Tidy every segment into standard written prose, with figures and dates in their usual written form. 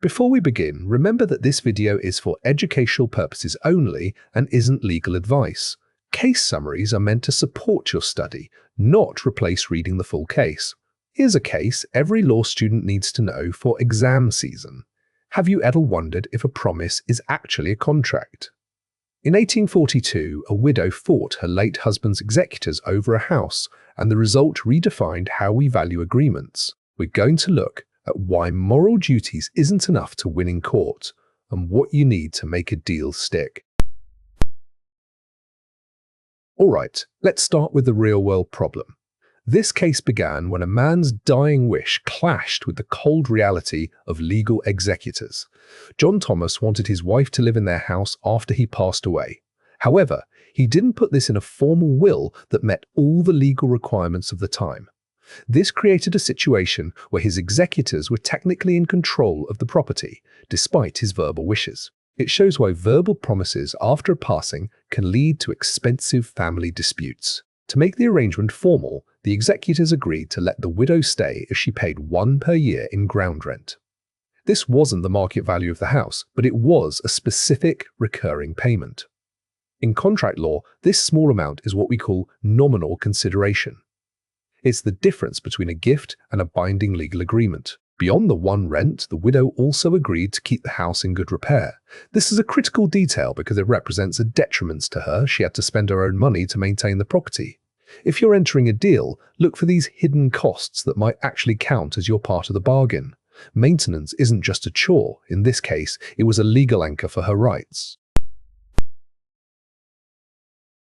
Before we begin, remember that this video is for educational purposes only and isn't legal advice. Case summaries are meant to support your study, not replace reading the full case. Here's a case every law student needs to know for exam season. Have you ever wondered if a promise is actually a contract? In 1842, a widow fought her late husband's executors over a house, and the result redefined how we value agreements. We're going to look at why moral duties isn't enough to win in court, and what you need to make a deal stick. Alright, let's start with the real-world problem. This case began when a man's dying wish clashed with the cold reality of legal executors. John Thomas wanted his wife to live in their house after he passed away. However, he didn't put this in a formal will that met all the legal requirements of the time. This created a situation where his executors were technically in control of the property, despite his verbal wishes. It shows why verbal promises after a passing can lead to expensive family disputes. To make the arrangement formal, the executors agreed to let the widow stay if she paid $1 per year in ground rent. This wasn't the market value of the house, but it was a specific recurring payment. In contract law, this small amount is what we call nominal consideration. It's the difference between a gift and a binding legal agreement. Beyond the one rent, the widow also agreed to keep the house in good repair. This is a critical detail because it represents a detriment to her. She had to spend her own money to maintain the property. If you're entering a deal, look for these hidden costs that might actually count as your part of the bargain. Maintenance isn't just a chore. In this case, it was a legal anchor for her rights.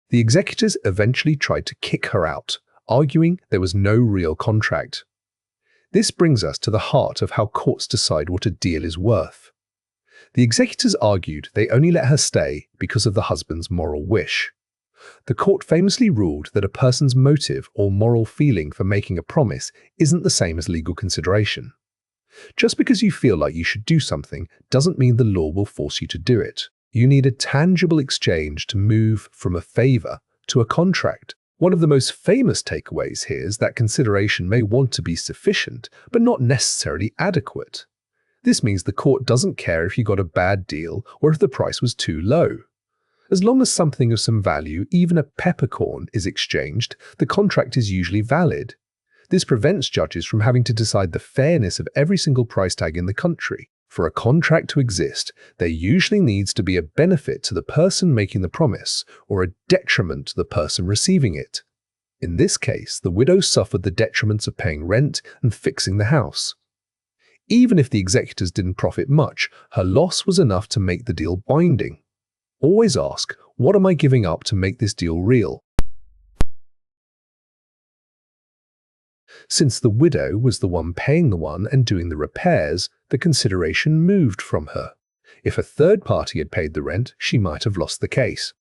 The executors eventually tried to kick her out, arguing there was no real contract. This brings us to the heart of how courts decide what a deal is worth. The executors argued they only let her stay because of the husband's moral wish. The court famously ruled that a person's motive or moral feeling for making a promise isn't the same as legal consideration. Just because you feel like you should do something doesn't mean the law will force you to do it. You need a tangible exchange to move from a favor to a contract. One of the most famous takeaways here is that consideration may want to be sufficient, but not necessarily adequate. This means the court doesn't care if you got a bad deal or if the price was too low. As long as something of some value, even a peppercorn, is exchanged, the contract is usually valid. This prevents judges from having to decide the fairness of every single price tag in the country. For a contract to exist, there usually needs to be a benefit to the person making the promise or a detriment to the person receiving it. In this case, the widow suffered the detriments of paying rent and fixing the house. Even if the executors didn't profit much, her loss was enough to make the deal binding. Always ask, what am I giving up to make this deal real? Since the widow was the one paying the one and doing the repairs, the consideration moved from her. If a third party had paid the rent, she might have lost the case.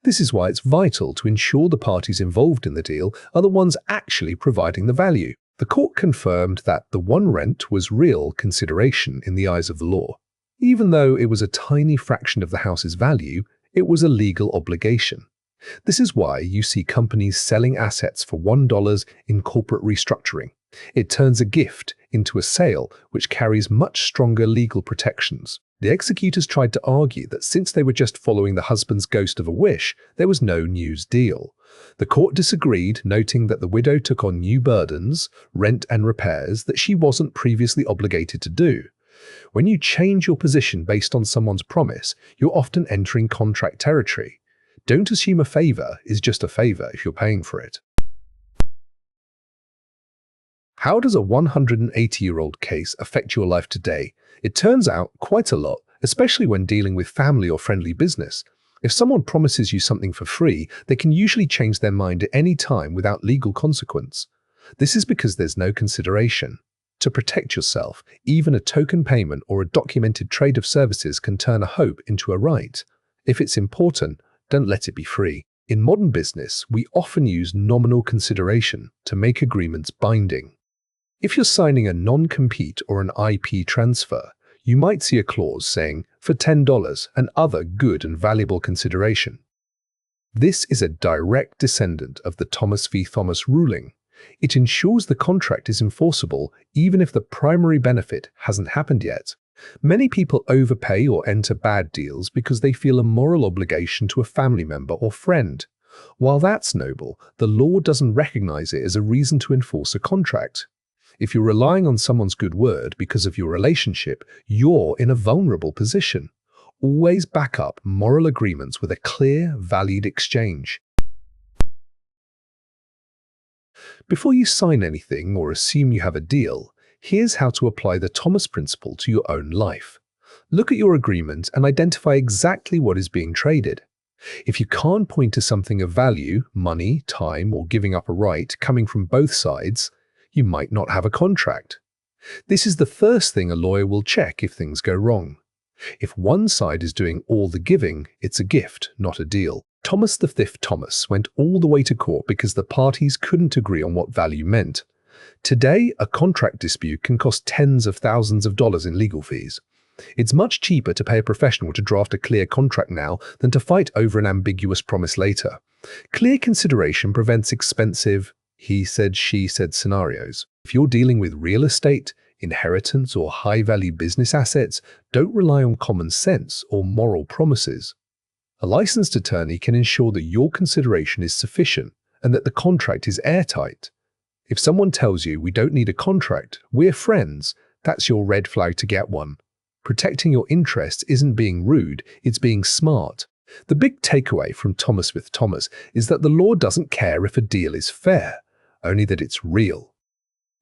This is why it's vital to ensure the parties involved in the deal are the ones actually providing the value. The court confirmed that the one rent was real consideration in the eyes of the law. Even though it was a tiny fraction of the house's value, it was a legal obligation. This is why you see companies selling assets for $1 in corporate restructuring. It turns a gift into a sale, which carries much stronger legal protections. The executors tried to argue that since they were just following the husband's ghost of a wish, there was no new deal. The court disagreed, noting that the widow took on new burdens, rent and repairs, that she wasn't previously obligated to do. When you change your position based on someone's promise, you're often entering contract territory. Don't assume a favor is just a favor if you're paying for it. How does a 180-year-old case affect your life today? It turns out quite a lot, especially when dealing with family or friendly business. If someone promises you something for free, they can usually change their mind at any time without legal consequence. This is because there's no consideration. To protect yourself, even a token payment or a documented trade of services can turn a hope into a right. If it's important, don't let it be free. In modern business, we often use nominal consideration to make agreements binding. If you're signing a non-compete or an IP transfer, you might see a clause saying, for $10 and other good and valuable consideration. This is a direct descendant of the Thomas v. Thomas ruling. It ensures the contract is enforceable even if the primary benefit hasn't happened yet. Many people overpay or enter bad deals because they feel a moral obligation to a family member or friend. While that's noble, the law doesn't recognize it as a reason to enforce a contract. If you're relying on someone's good word because of your relationship, you're in a vulnerable position. Always back up moral agreements with a clear, valid exchange. Before you sign anything or assume you have a deal, here's how to apply the Thomas principle to your own life. Look at your agreement and identify exactly what is being traded. If you can't point to something of value, money, time, or giving up a right coming from both sides, you might not have a contract. This is the first thing a lawyer will check if things go wrong. If one side is doing all the giving, it's a gift, not a deal. Thomas V. Thomas went all the way to court because the parties couldn't agree on what value meant. Today, a contract dispute can cost tens of thousands of dollars in legal fees. It's much cheaper to pay a professional to draft a clear contract now than to fight over an ambiguous promise later. Clear consideration prevents expensive he said, she said scenarios. If you're dealing with real estate, inheritance, or high-value business assets, don't rely on common sense or moral promises. A licensed attorney can ensure that your consideration is sufficient and that the contract is airtight. If someone tells you we don't need a contract, we're friends, that's your red flag to get one. Protecting your interests isn't being rude, it's being smart. The big takeaway from Thomas V. Thomas is that the law doesn't care if a deal is fair, only that it's real.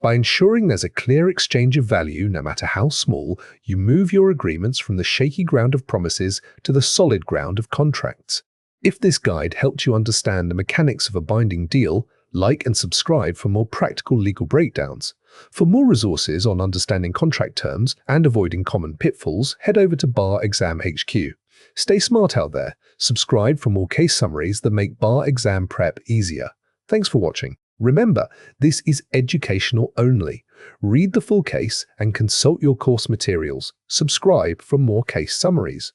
By ensuring there's a clear exchange of value, no matter how small, you move your agreements from the shaky ground of promises to the solid ground of contracts. If this guide helped you understand the mechanics of a binding deal, like and subscribe for more practical legal breakdowns. For more resources on understanding contract terms and avoiding common pitfalls, head over to Bar Exam HQ. Stay smart out there. Subscribe for more case summaries that make bar exam prep easier. Thanks for watching. Remember, this is educational only. Read the full case and consult your course materials. Subscribe for more case summaries.